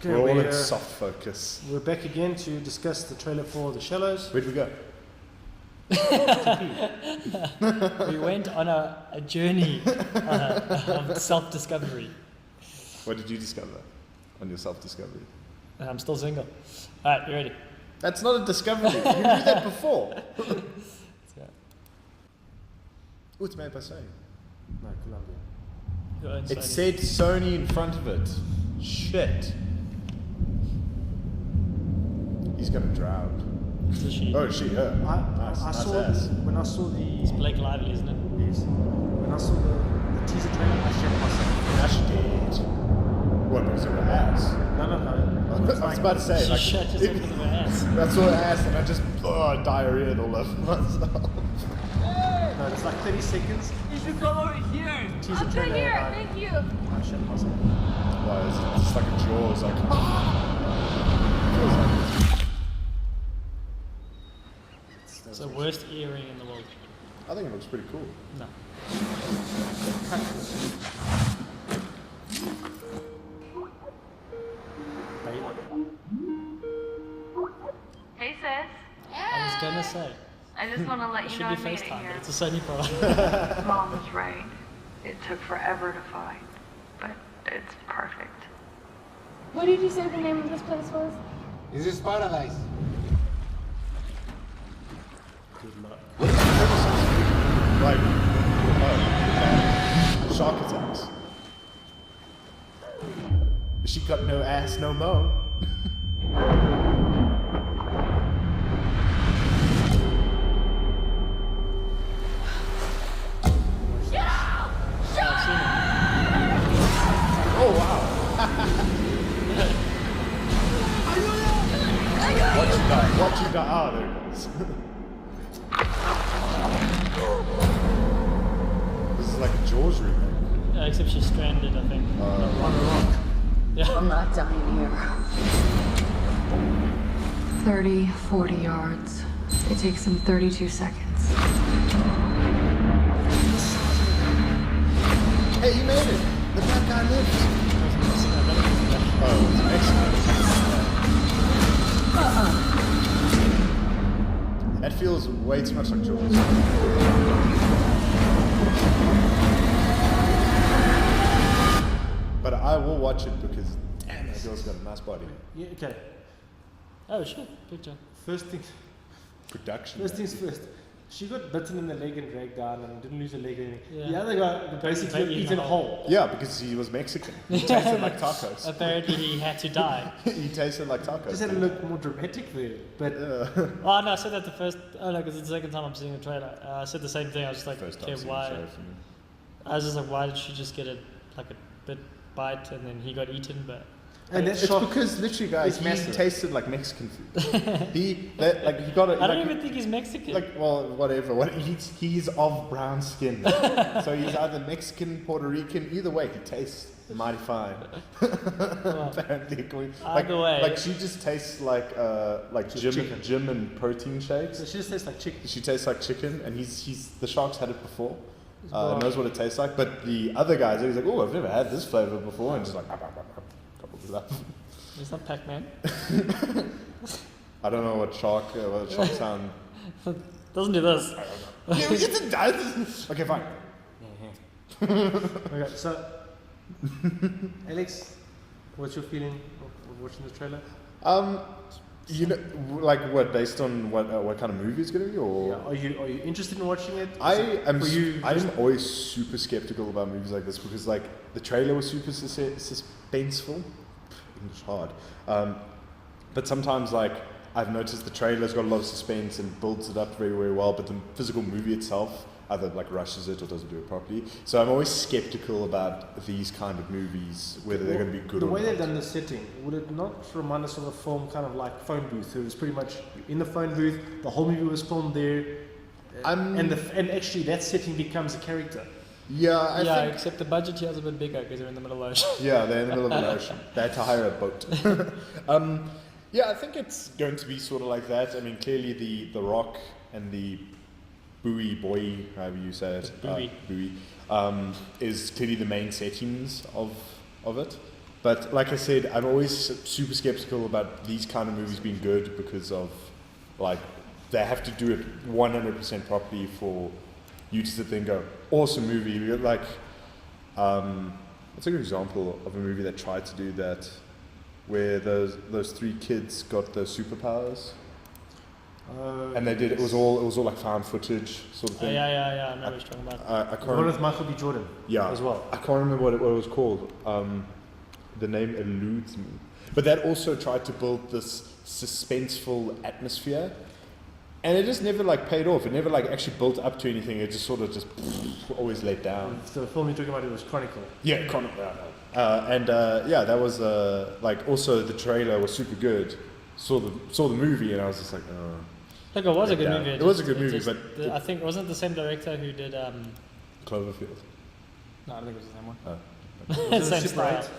We're all in soft focus. We're back again to discuss the trailer for The Shallows. Where'd we go? We went on a journey of self-discovery. What did you discover on your self-discovery? I'm still single. Alright, you ready? That's not a discovery. You knew that before. Oh, it's made by Sony. No, Columbia. Your own It Sony. said Sony in front of it. Shit. He's gonna drown. It's a she. Oh, she, her. I saw ass. when I saw It's the Blake Lively, isn't it? when I saw the teaser trailer, I shit myself. Now she did. What, because of her ass? No. I was about to say, She like, shut herself into her ass. that's what I asked, and I just diarrhea all over myself. No, it's like 30 seconds. You should come over here. Teaser I'll trailer. sit here. Thank you. I shit myself. Why is it just like a Jaws? Like, It's the worst earring in the world. I think it looks pretty cool. No. Hey sis. I was gonna say. I just want to let It you should know be I made it FaceTime, here. but it's a Sony product. Mom was right. It took forever to find, but it's perfect. What did you say the name of this place was? This is paradise. Good luck. Like, shark attacks. She got no ass, no mo. Oh wow! Watch you die. Oh, there it goes. This is like a Jaws remake. Yeah, except she's stranded, I think. On a rock. Yeah. I'm not dying here. 30, 40 yards. It takes them 32 seconds. Hey, you made it! The bad guy lives! Oh, it's Mexican. That feels way too much like Jaws. But I will watch it because damn, that girl's got a nice body. Yeah, okay. Oh shit, picture. First things first. She got bitten in the leg and dragged down and didn't lose a leg or anything. Yeah. The other guy basically Eaten eaten whole. whole. Yeah, because he was Mexican. He tasted like tacos. Apparently he had to die. He tasted like tacos. Just had to look more dramatic there. But Oh no, I said that the first. Oh no, because it's the second time I'm seeing the trailer. I said the same thing. I was just like, First time okay, seeing why? the show for me. I was just like, why did she just get a bit bite and then he got eaten? But and that It's shot because literally, guys, is he massive. tasted like Mexican food. he got it. I don't even think he's Mexican. Like, well, whatever. He's of brown skin, so he's either Mexican, Puerto Rican. Either way, he tastes mighty fine. Apparently, Either way. like she just tastes like chicken. gym and protein shakes. So she just tastes like chicken. She tastes like chicken, and he's the shark's had it before. Wow. Knows what it tastes like. But the other guys, he's like, oh, I've never had this flavor before, and just like, gobbles it up. It's not Pac-Man. I don't know what shark sound. Doesn't do this. Yeah, it does. Okay, fine. Okay, so Alex, what's your feeling of watching the trailer? You know, like what? Based on what kind of movie it's gonna be, or Yeah, are you interested in watching it? I'm For you, always super skeptical about movies like this because like the trailer was super suspenseful. English hard, but sometimes like I've noticed the trailer's got a lot of suspense and builds it up very very well, but the physical movie itself either like rushes it or doesn't do it properly. So I'm always skeptical about these kind of movies, whether they're going to be good the or way not. they've done the setting, would it not remind us of a film kind of like Phone Booth? It was pretty much in the phone booth, the whole movie was filmed there, and actually that setting becomes a character. Yeah, I think. Except the budget here is a bit bigger because they're in the middle of the ocean. Yeah, they're in the middle of an ocean. They had to hire a boat. Yeah, I think it's going to be sort of like that. I mean, clearly the Rock and the buoy, however you say it, Buoy. is clearly the main settings of it. But like I said, I'm always super skeptical about these kind of movies being good because of, like, they have to do it 100% properly for you to sit there and go, awesome movie. Like, what's a good example of a movie that tried to do that, where those three kids got the superpowers? And they did. It was all like found footage sort of thing. Yeah. I know what you're talking about. I can't. One with Michael B. Jordan. Yeah. As well. I can't remember what it was called. The name eludes me. But that also tried to build this suspenseful atmosphere, and it just never like paid off. It never like actually built up to anything. It just sort of just always let down. The film you're talking about, it was Chronicle. Yeah, Chronicle. That was like also the trailer was super good. Saw the movie and I was just like, oh. Look, it was a good movie. It was a good movie, but I think it wasn't the same director who did. Cloverfield. No, I don't think it was the same one. Oh. Was it Same Super style. 8?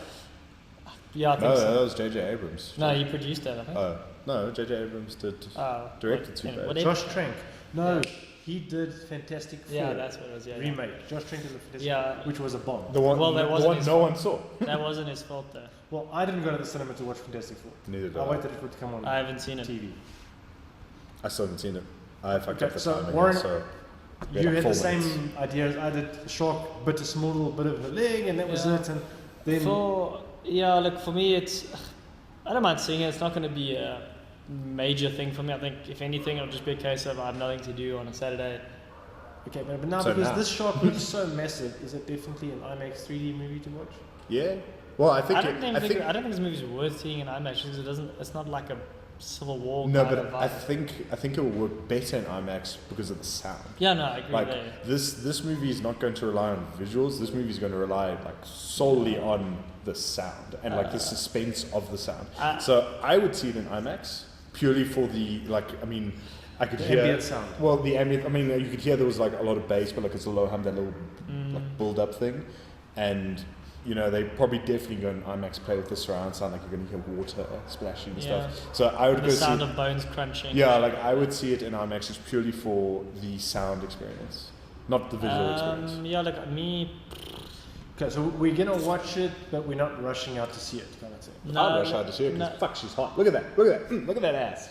Yeah, I think No, so. that was J.J. Abrams. No, he produced that, I think. Oh, no, J.J. Abrams directed Super 8. whatever. Josh Trank. No, he did Fantastic Four. Yeah, that's what it was. Yeah, remake. Josh Trank did the Fantastic Yeah. Four, which was a bomb. The one, Well, that the wasn't one his no one saw. That wasn't his fault though. Well, I didn't go to the cinema to watch Fantastic Four. Neither did I I. waited for it to come on I haven't seen it. TV. I still haven't seen it. I fucked Okay, up the so timing. Warren, so we You like had 4 the minutes. same idea as I did. The shark bit a small little bit of her leg, and that was Yeah. it. And then For me, it's I don't mind seeing it. It's not going to be a major thing for me. I think if anything, it'll just be a case of I have nothing to do on a Saturday. okay, but now So because now- this shark looks so massive, is it definitely an IMAX 3D movie to watch? Yeah. Well, I think I don't think I think this movie's worth seeing in IMAX because it doesn't. It's not like a Civil War no, kind but of I vibe. think it will work better in IMAX because of the sound. Yeah, no, I agree Like there. this movie is not going to rely on visuals. This movie is going to rely like solely on the sound and like the suspense of the sound. So I would see it in IMAX purely for the like. I mean, I could The hear ambient sound. Well, the ambient. I mean, you could hear there was like a lot of bass, but like it's a low hum, that little like build up thing, and you know they probably definitely go in IMAX play with the surround sound, like you're going to hear water splashing and Yeah. stuff. So I would And go the see. sound of bones crunching. Yeah, like I would see it in IMAX just purely for the sound experience, not the visual experience. Yeah, like me. Okay, so we're gonna watch it, but we're not rushing out to see it, kind of thing. No, I'd rush out to see it because no. fuck, she's hot. Look at that. Look at that. Look at that ass.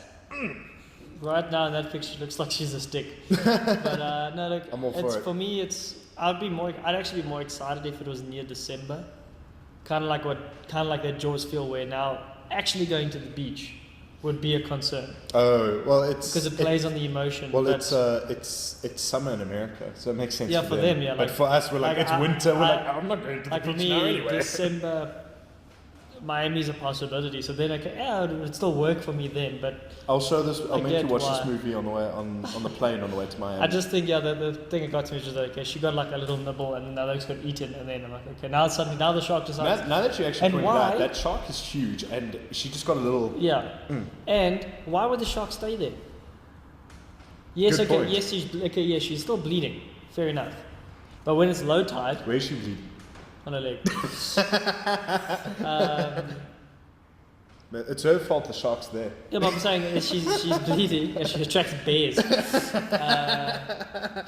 Right now in that picture, looks like she's a stick. But no, look, I'm all for it's, it. for me, it's. I'd actually be more excited if it was near December. Kind of like that Jaws feel where now actually going to the beach would be a concern Oh well, it's because it plays on the emotion. Well, but it's summer in America, so it makes sense. Yeah, for for them, yeah, But like- for us, we're like, like it's I- winter. We're I- like, I'm not going to the like for beach me, now anyway. December, Miami's a possibility. So then, okay, yeah, it would still work for me then. But I'll show this. I'll I make you get watch why. this movie on the way on the plane on the way to Miami. I just think, yeah, the thing that got to me was just like, okay, she got like a little nibble, and now they's got eaten, and then I'm like, okay, now the shark decides. now that you actually And pointed why- out, that shark is huge, and she just got a little. Yeah. And why would the shark stay there? Yes, Good okay, point. yes, she's still bleeding. Fair enough. But when it's low tide Where's she bleeding? on her leg, It's her fault. The shark's there. yeah, but I'm saying is she's bleeding and she attracts bears.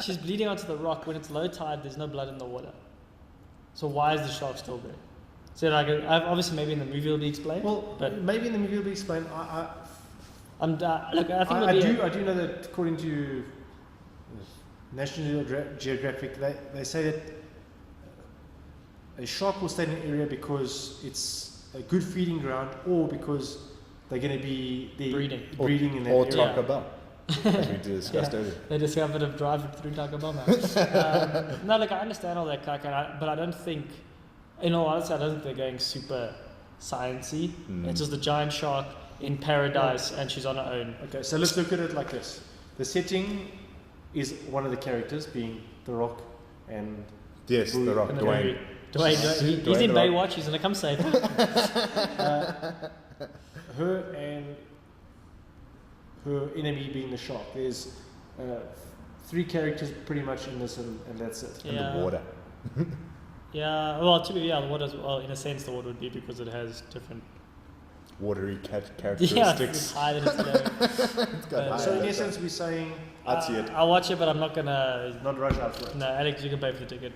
She's bleeding onto the rock. When it's low tide, there's no blood in the water. So why is the shark still there? So like, obviously maybe in the movie it'll be explained. Well, but maybe in the movie it'll be explained. look, I think I it'll be do know that according to National Geographic, they say that a shark will stay in an area because it's a good feeding ground, or because they're going to be breeding in that Or area. Taco Bell, as we discussed Yeah. earlier. They discovered of driving through Taco Bell now. No, look, I understand all that, but I don't think, in all honesty, I don't think they're going super sciencey. It's just a giant shark in paradise, and she's on her own. Okay, so let's look at it like this. The setting is one of the characters being The Rock and Yes, The Rock, In the Dwayne. movie. Dwayne, he's Dwayne in The Rock. Baywatch. He's gonna come save her. her and her enemy being the shark. There's 3 characters pretty much in this, and that's it. In the water. Yeah, well, the water. Well, in a sense, the water would be because it has different. Watery Yeah, it's characteristics. higher than it's low. It's got high So in on it. essence, we're saying I'd see it. I'll watch it, but I'm not gonna. not rush out for it. No, Alex, you can pay for the ticket.